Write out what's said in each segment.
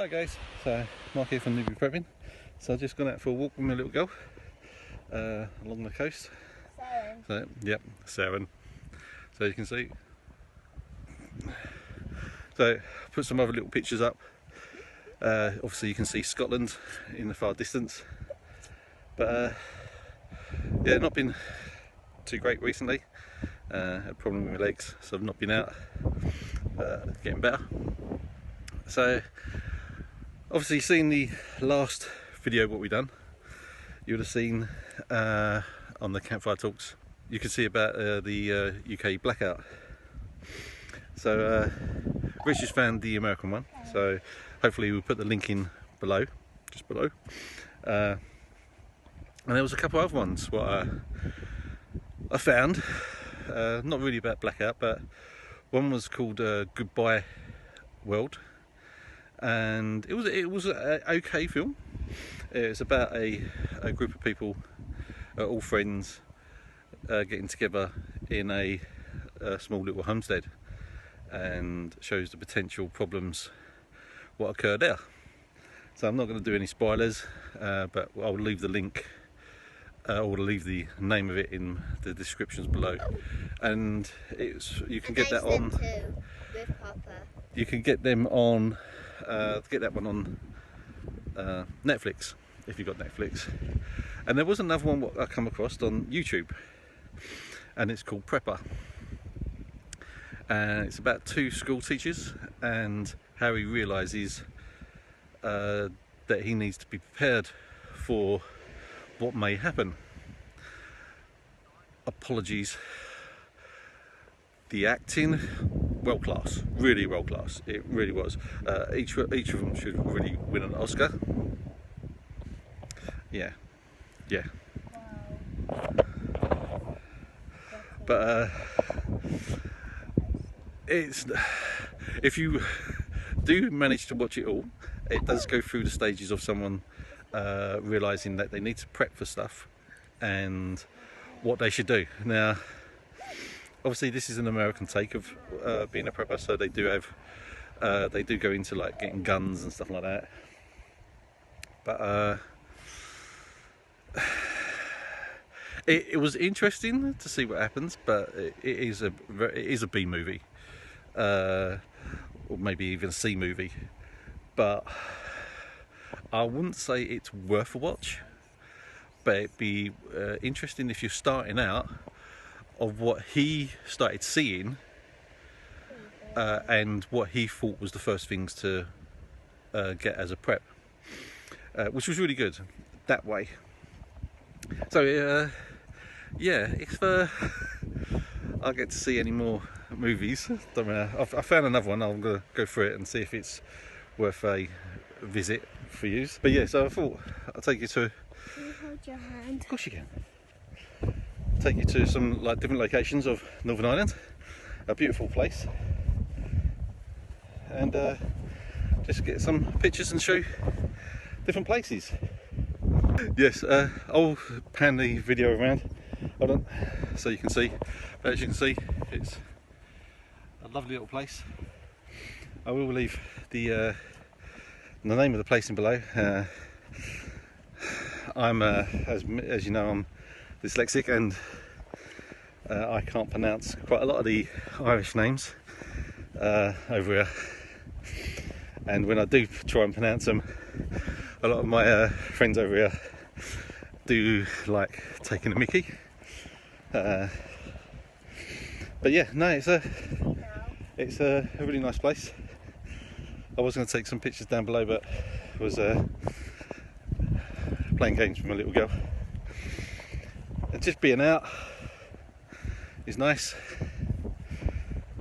Hi guys, so Mark here from Newbie Prepping. So I've just gone out for a walk with my little girl along the coast. So, yep, Saren. So you can see. So put some other little pictures up. Obviously you can see Scotland in the far distance. But yeah, not been too great recently. Had a problem with my legs, so I've not been out. Getting better. So obviously seen the last video what we done. You would have seen on the campfire talks, you could see about the UK blackout. So Rich has found the American one, so hopefully we'll put the link in below, just below. And there was a couple other ones what I found, not really about blackout, but one was called Goodbye World, and it was an okay film. It's about a group of people, all friends, getting together in a small little homestead, and shows the potential problems what occur there. So I'm not going to do any spoilers, but I'll leave the link or leave the name of it in the descriptions below. And you can get that on. With Papa. You can get them on. Get that one on Netflix if you've got Netflix. And there was another one what I come across on YouTube, and it's called Prepper. And it's about two school teachers and how he realises that he needs to be prepared for what may happen. Apologies. The acting, world class, really world class. It really was. Each of them should really win an Oscar. Yeah. Wow. But it's, if you do manage to watch it all, it does go through the stages of someone realising that they need to prep for stuff and what they should do. Now, obviously this is an American take of being a prepper, so they do have, they do go into like getting guns and stuff like that. But it was interesting to see what happens, but it is a B movie, or maybe even a C movie. But I wouldn't say it's worth a watch. But it'd be interesting if you're starting out, of what he started seeing and what he thought was the first things to get as a prep, which was really good that way. So yeah, if I get to see any more movies, don't know, I found another one. I'm gonna go through it and see if it's worth a visit for you. But yeah, so I thought I'll take you to. Can you hold your hand? Of course you can. Take you to some like different locations of Northern Ireland, a beautiful place, and just get some pictures and show different places. Yes, I'll pan the video around, hold on, so you can see. But as you can see, it's a lovely little place. I will leave the name of the place in below. I'm as you know, I'm dyslexic, and I can't pronounce quite a lot of the Irish names over here, and when I do try and pronounce them, a lot of my friends over here do like taking a mickey. But yeah, no, it's a really nice place. I was going to take some pictures down below, but I was playing games with my little girl. And just being out is nice.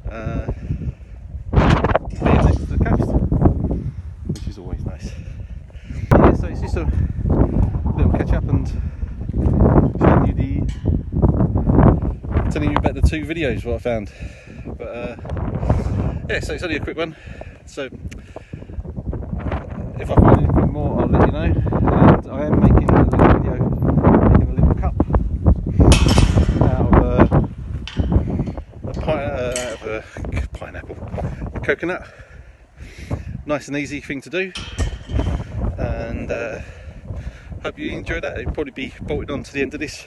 Being next to the coast, which is always nice. Yeah, so it's just a little catch up and telling you about the two videos what I found. But yeah, so it's only a quick one. So if I find anything more, I'll let you know. And I am making a little video, making a little cup out of a pineapple, coconut. Nice and easy thing to do. and hope you enjoyed that. It'll probably be bolted on to the end of this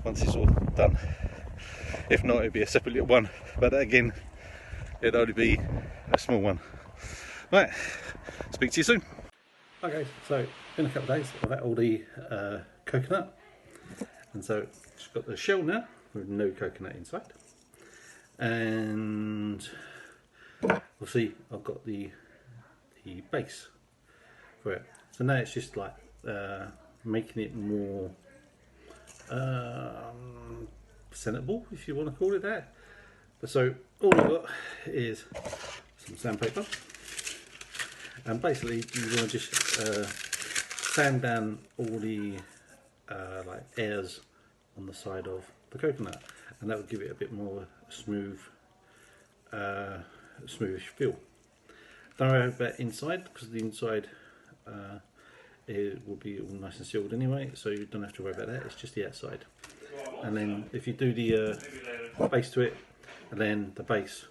once it's all done. If not, it'll be a separate little one, but again, it'll only be a small one. Right, speak to you soon. Okay, so in a couple of days I've had all the coconut, and so it's got the shell now with no coconut inside, and we'll see I've got the base for it. So now it's just like making it more presentable, if you want to call it that. But so all I've got is some sandpaper, and basically you want to just sand down all the like airs on the side of the coconut, and that will give it a bit more smooth, smoothish feel. Don't worry about inside, because the inside it will be all nice and sealed anyway, so you don't have to worry about that. It's just the outside. And then if you do the base to it, and then the base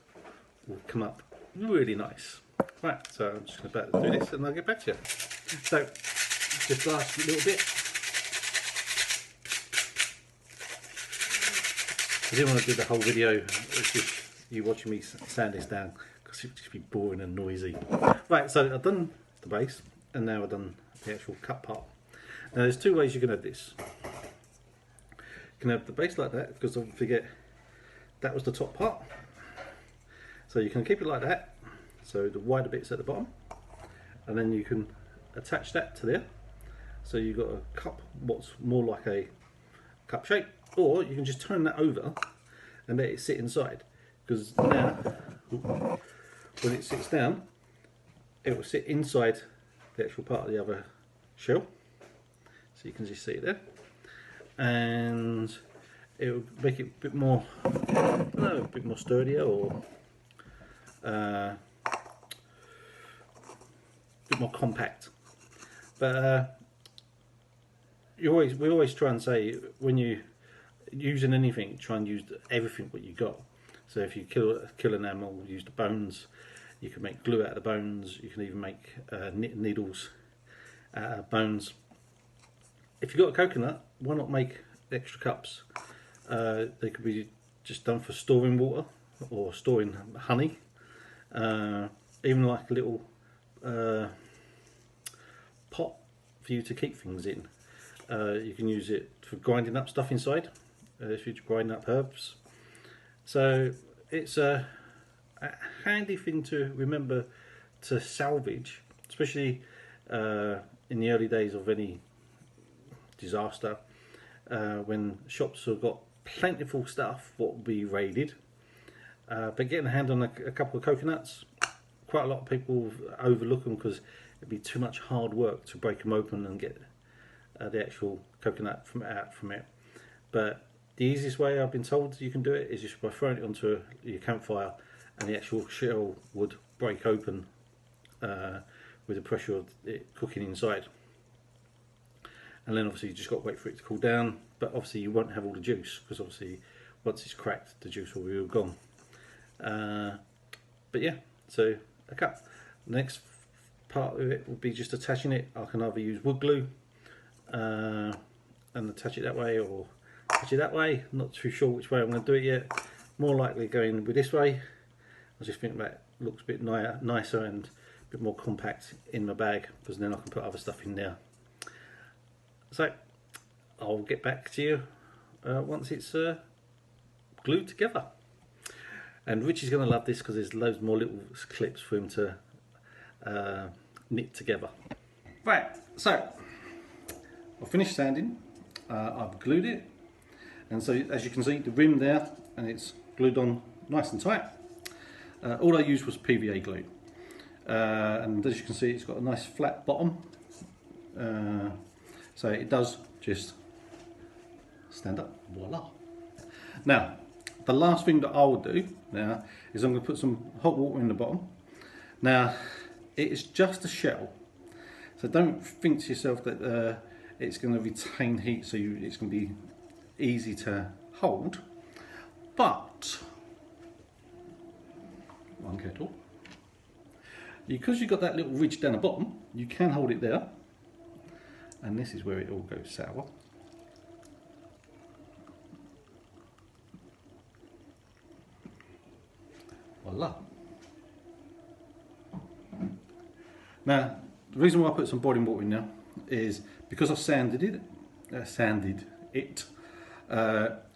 will come up really nice. Right, so I'm just about to do this and I'll get back to you. So, just last little bit. I didn't want to do the whole video, it's just you watching me sand this down, because it would just be boring and noisy. Right, so I've done the base, and now I've done the actual cut part. Now there's two ways you can have this. You can have the base like that, because don't forget that was the top part. So you can keep it like that, so the wider bit's at the bottom, and then you can attach that to there. So you've got a cup, what's more like a cup shape, or you can just turn that over and let it sit inside, because now when it sits down it will sit inside the actual part of the other shell, so you can just see it there, and it will make it a bit more, I don't know, a bit more sturdier, or a bit more compact. But we always try and say, when you using anything, try and use everything what you got. So if you kill an animal, use the bones. You can make glue out of the bones. You can even make needles out of bones. If you've got a coconut, why not make extra cups? They could be just done for storing water or storing honey. Even like a little pot for you to keep things in. You can use it for grinding up stuff inside, if you're grinding up herbs. So it's a handy thing to remember to salvage, especially in the early days of any disaster, when shops have got plentiful stuff what will be raided. But getting a hand on a couple of coconuts, quite a lot of people overlook them because it'd be too much hard work to break them open and get the actual coconut out from it. But the easiest way I've been told you can do it is just by throwing it onto your campfire, and the actual shell would break open with the pressure of it cooking inside. And then obviously you just got to wait for it to cool down, but obviously you won't have all the juice, because obviously once it's cracked the juice will be all gone. But yeah, so a cup. The next part of it would be just attaching it. I can either use wood glue and attach it that way, or attach it that way. Not too sure which way I'm going to do it yet. More likely going with this way. I just think that looks a bit nicer and a bit more compact in my bag, because then I can put other stuff in there. So I'll get back to you once it's glued together. And Richie's going to love this, because there's loads more little clips for him to knit together. Right, so I've finished sanding, I've glued it, and so as you can see the rim there, and it's glued on nice and tight. All I used was PVA glue, and as you can see it's got a nice flat bottom, so it does just stand up, voila. Now the last thing that I will do now is I'm going to put some hot water in the bottom. Now it is just a shell, so don't think to yourself that it's going to retain heat, so it's going to be easy to hold. But one kettle, because you've got that little ridge down the bottom, you can hold it there, and this is where it all goes sour. Voila. Now, the reason why I put some boiling water in now is because I've sanded it.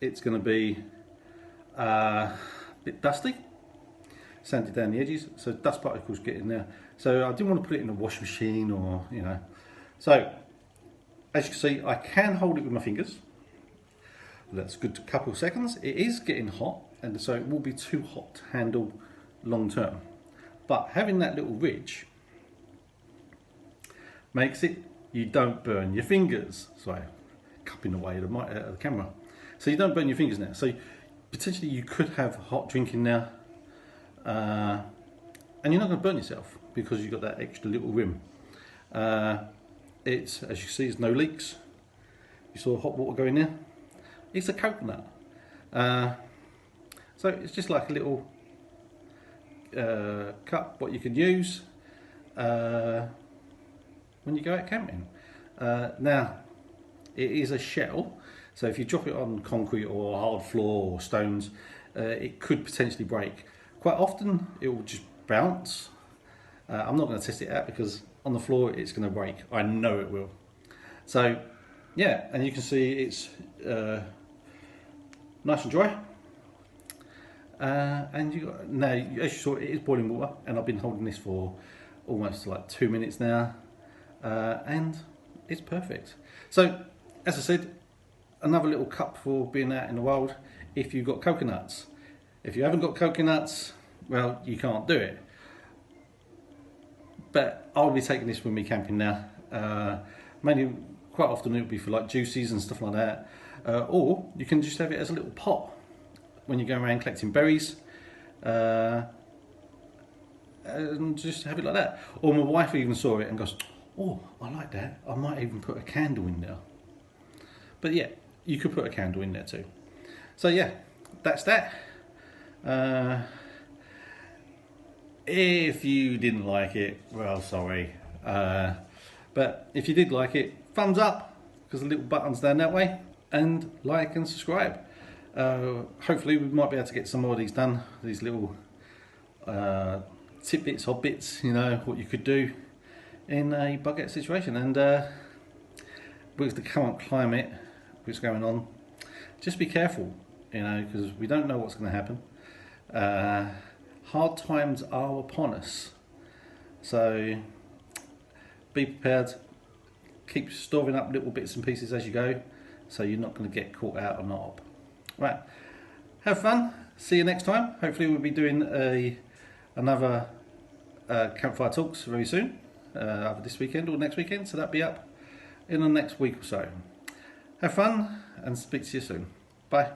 It's going to be a bit dusty, sanded down the edges, so dust particles get in there. So I didn't want to put it in a washing machine or, you know. So as you can see, I can hold it with my fingers. That's a good couple of seconds. It is getting hot, and so it will be too hot to handle long term. But having that little ridge makes it, you don't burn your fingers. Sorry, cupping away the camera. So you don't burn your fingers now. So potentially you could have hot drinking now, and you're not going to burn yourself because you've got that extra little rim. It's, as you see, there's no leaks. You saw hot water going there. It's a coconut. So it's just like a little cup what you can use when you go out camping. Now, it is a shell, so if you drop it on concrete or hard floor or stones, it could potentially break. Quite often it will just bounce. I'm not going to test it out because on the floor it's going to break. I know it will. So yeah, and you can see it's nice and dry. And you got, now, as you saw, it is boiling water, and I've been holding this for almost like 2 minutes now, and it's perfect. So, as I said, another little cup for being out in the wild. If you've got coconuts, if you haven't got coconuts, well, you can't do it. But I'll be taking this with me camping now. Mainly, quite often it'll be for like juices and stuff like that, or you can just have it as a little pot when you go around collecting berries, and just have it like that. Or my wife even saw it and goes, "Oh, I like that. I might even put a candle in there." But yeah, you could put a candle in there too. So yeah, that's that. If you didn't like it, well, sorry. But if you did like it, thumbs up, because the little button's down that way, and like and subscribe. Hopefully we might be able to get some more of these done, these little tidbits, hobbits, you know, what you could do in a bug out situation. And with the current climate which is going on, just be careful, you know, because we don't know what's going to happen. Hard times are upon us, so be prepared. Keep storing up little bits and pieces as you go, so you're not going to get caught out on the op. Right, have fun. See you next time. Hopefully we'll be doing another campfire talks very soon, either this weekend or next weekend, so that'll be up in the next week or so. Have fun and speak to you soon. Bye.